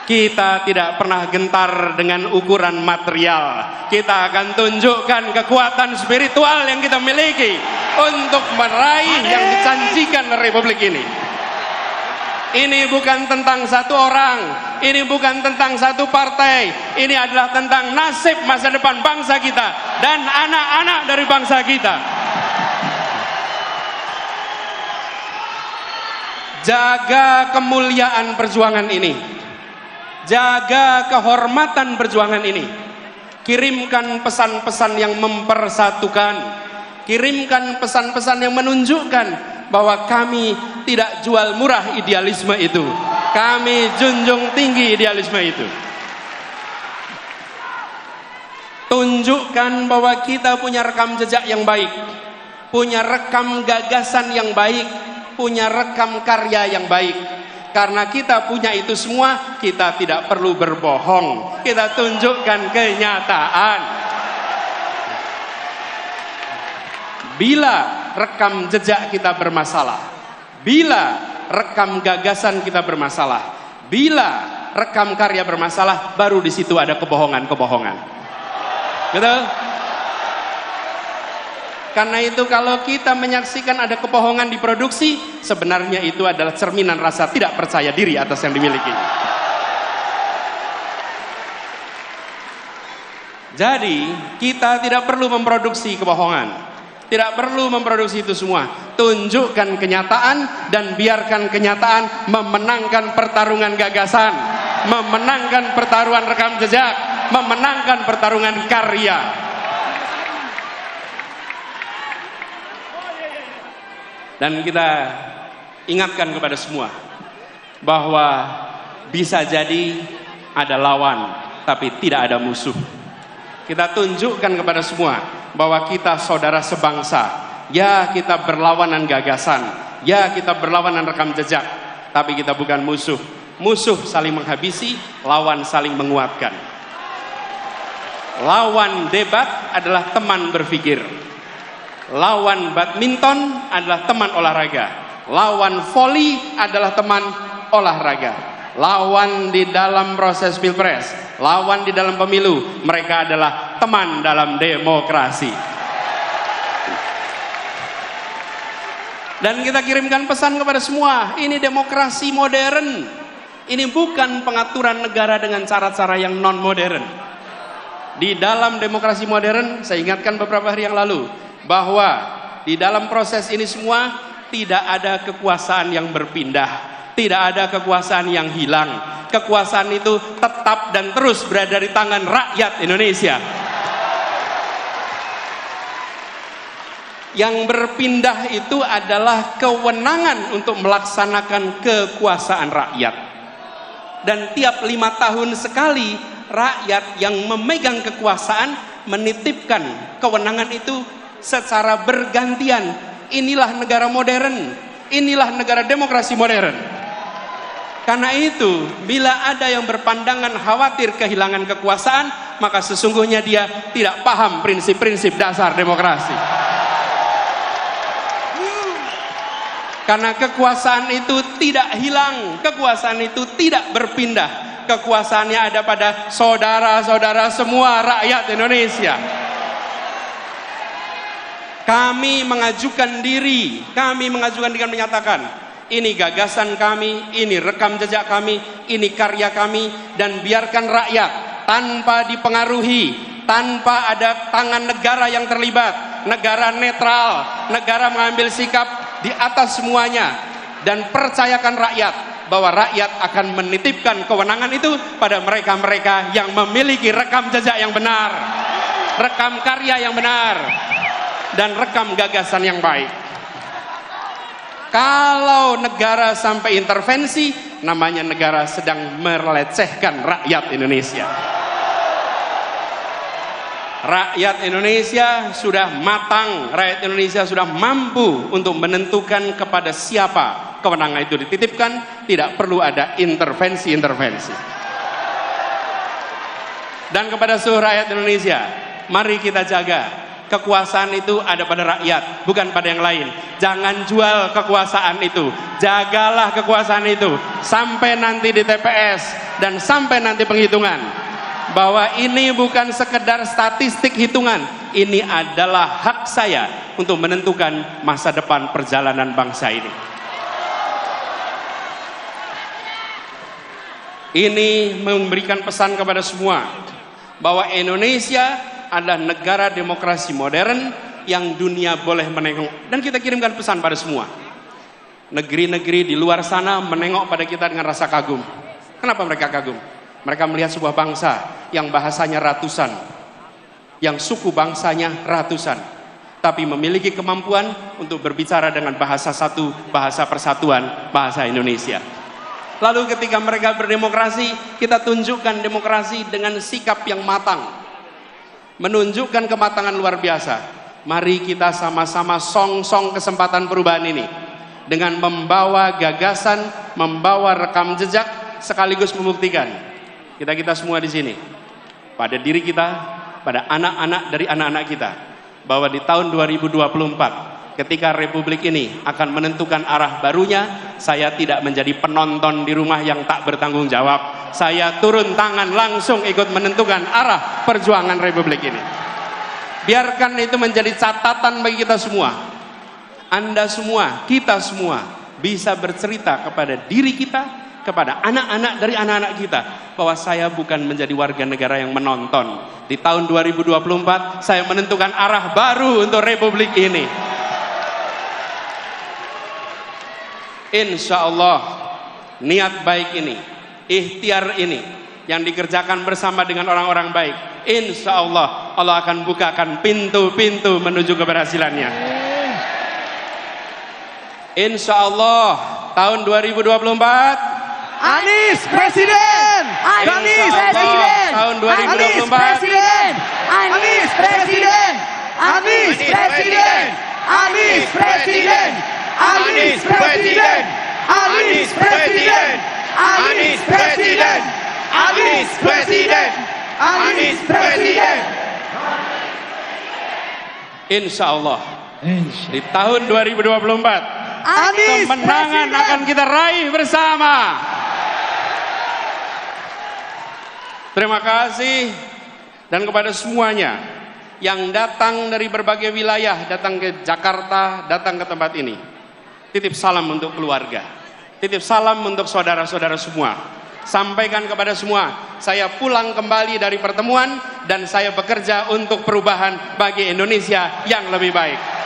Kita tidak pernah gentar dengan ukuran material. Kita akan tunjukkan kekuatan spiritual yang kita miliki untuk meraih yang dijanjikan Republik ini. Ini bukan tentang satu orang, ini bukan tentang satu partai, ini adalah tentang nasib masa depan bangsa kita dan anak-anak dari bangsa kita. Jaga kemuliaan perjuangan ini, jaga kehormatan perjuangan ini. Kirimkan pesan-pesan yang mempersatukan, kirimkan pesan-pesan yang menunjukkan bahwa kami tidak jual murah idealisme itu. Kami junjung tinggi idealisme itu. Tunjukkan bahwa kita punya rekam jejak yang baik, punya rekam gagasan yang baik, punya rekam karya yang baik. Karena kita punya itu semua, kita tidak perlu berbohong. Kita tunjukkan kenyataan. Bila rekam jejak kita bermasalah, bila rekam gagasan kita bermasalah, bila rekam karya bermasalah, baru di situ ada kebohongan-kebohongan. Betul? Karena itu kalau kita menyaksikan ada kebohongan di produksi, sebenarnya itu adalah cerminan rasa tidak percaya diri atas yang dimiliki. Jadi kita tidak perlu memproduksi kebohongan. Tidak perlu memproduksi itu semua. Tunjukkan kenyataan dan biarkan kenyataan memenangkan pertarungan gagasan, memenangkan pertarungan rekam jejak, memenangkan pertarungan karya. Dan kita ingatkan kepada semua bahwa bisa jadi ada lawan tapi tidak ada musuh. Kita tunjukkan kepada semua bahwa kita saudara sebangsa. Ya, kita berlawanan gagasan, ya kita berlawanan rekam jejak, tapi kita bukan musuh. Musuh saling menghabisi, lawan saling menguatkan. Lawan debat adalah teman berpikir. Lawan badminton adalah teman olahraga. Lawan voli adalah teman olahraga. Lawan di dalam proses pilpres, lawan di dalam pemilu, mereka adalah teman dalam demokrasi. Dan kita kirimkan pesan kepada semua, ini demokrasi modern. Ini bukan pengaturan negara dengan cara-cara yang non modern. Di dalam demokrasi modern, saya ingatkan beberapa hari yang lalu, bahwa di dalam proses ini semua tidak ada kekuasaan yang berpindah. Tidak ada kekuasaan yang hilang. Kekuasaan itu tetap dan terus berada di tangan rakyat Indonesia. Yang berpindah itu adalah kewenangan untuk melaksanakan kekuasaan rakyat. Dan tiap 5 tahun sekali rakyat yang memegang kekuasaan menitipkan kewenangan itu secara bergantian. Inilah negara modern. Inilah negara demokrasi modern. Karena itu, bila ada yang berpandangan khawatir kehilangan kekuasaan, maka sesungguhnya dia tidak paham prinsip-prinsip dasar demokrasi. Karena kekuasaan itu tidak hilang, kekuasaan itu tidak berpindah. Kekuasaannya ada pada saudara-saudara semua rakyat Indonesia. Kami mengajukan diri dengan menyatakan, ini gagasan kami, ini rekam jejak kami, ini karya kami, dan biarkan rakyat tanpa dipengaruhi, tanpa ada tangan negara yang terlibat, negara netral, negara mengambil sikap di atas semuanya, dan percayakan rakyat bahwa rakyat akan menitipkan kewenangan itu pada mereka-mereka yang memiliki rekam jejak yang benar, rekam karya yang benar, dan rekam gagasan yang baik. Kalau negara sampai intervensi, namanya negara sedang melecehkan rakyat Indonesia. Rakyat Indonesia sudah matang, rakyat Indonesia sudah mampu untuk menentukan kepada siapa kewenangan itu dititipkan, tidak perlu ada intervensi-intervensi. Dan kepada seluruh rakyat Indonesia, mari kita jaga Kekuasaan itu ada pada rakyat, bukan pada yang lain. Jangan jual kekuasaan itu. Jagalah kekuasaan itu sampai nanti di TPS dan sampai nanti penghitungan. Bahwa ini bukan sekedar statistik hitungan. Ini adalah hak saya untuk menentukan masa depan perjalanan bangsa ini. Ini memberikan pesan kepada semua bahwa Indonesia adalah negara demokrasi modern yang dunia boleh menengok, dan kita kirimkan pesan pada semua. Negeri-negeri di luar sana menengok pada kita dengan rasa kagum. Kenapa mereka kagum? Mereka melihat sebuah bangsa yang bahasanya ratusan, yang suku bangsanya ratusan, tapi memiliki kemampuan untuk berbicara dengan bahasa satu, bahasa persatuan, bahasa Indonesia. Lalu ketika mereka berdemokrasi, kita tunjukkan demokrasi dengan sikap yang matang, menunjukkan kematangan luar biasa. Mari kita sama-sama song-song kesempatan perubahan ini dengan membawa gagasan, membawa rekam jejak, sekaligus membuktikan kita semua di sini, pada diri kita, pada anak-anak dari anak-anak kita, bahwa di tahun 2024 ketika Republik ini akan menentukan arah barunya, saya tidak menjadi penonton di rumah yang tak bertanggung jawab. Saya turun tangan langsung ikut menentukan arah perjuangan Republik ini. Biarkan itu menjadi catatan bagi kita semua. Anda semua, kita semua bisa bercerita kepada diri kita, kepada anak-anak dari anak-anak kita, bahwa saya bukan menjadi warga negara yang menonton. Di tahun 2024 saya menentukan arah baru untuk Republik ini. Insya Allah niat baik ini, ikhtiar ini yang dikerjakan bersama dengan orang-orang baik, insya Allah Allah akan bukakan pintu-pintu menuju keberhasilannya. Insya Allah tahun 2024 Anies Presiden! Anies Presiden! Tahun 2024 Presiden! Anies Presiden! Anies Presiden! Anies Presiden! Anies Presiden! Anies Presiden! Anies Presiden! Anies Presiden! Anies Presiden! Insya Allah di tahun 2024 kemenangan akan kita raih bersama. Terima kasih, dan kepada semuanya yang datang dari berbagai wilayah, datang ke Jakarta, datang ke tempat ini, titip salam untuk keluarga, titip salam untuk saudara-saudara semua. Sampaikan kepada semua, saya pulang kembali dari pertemuan dan saya bekerja untuk perubahan bagi Indonesia yang lebih baik.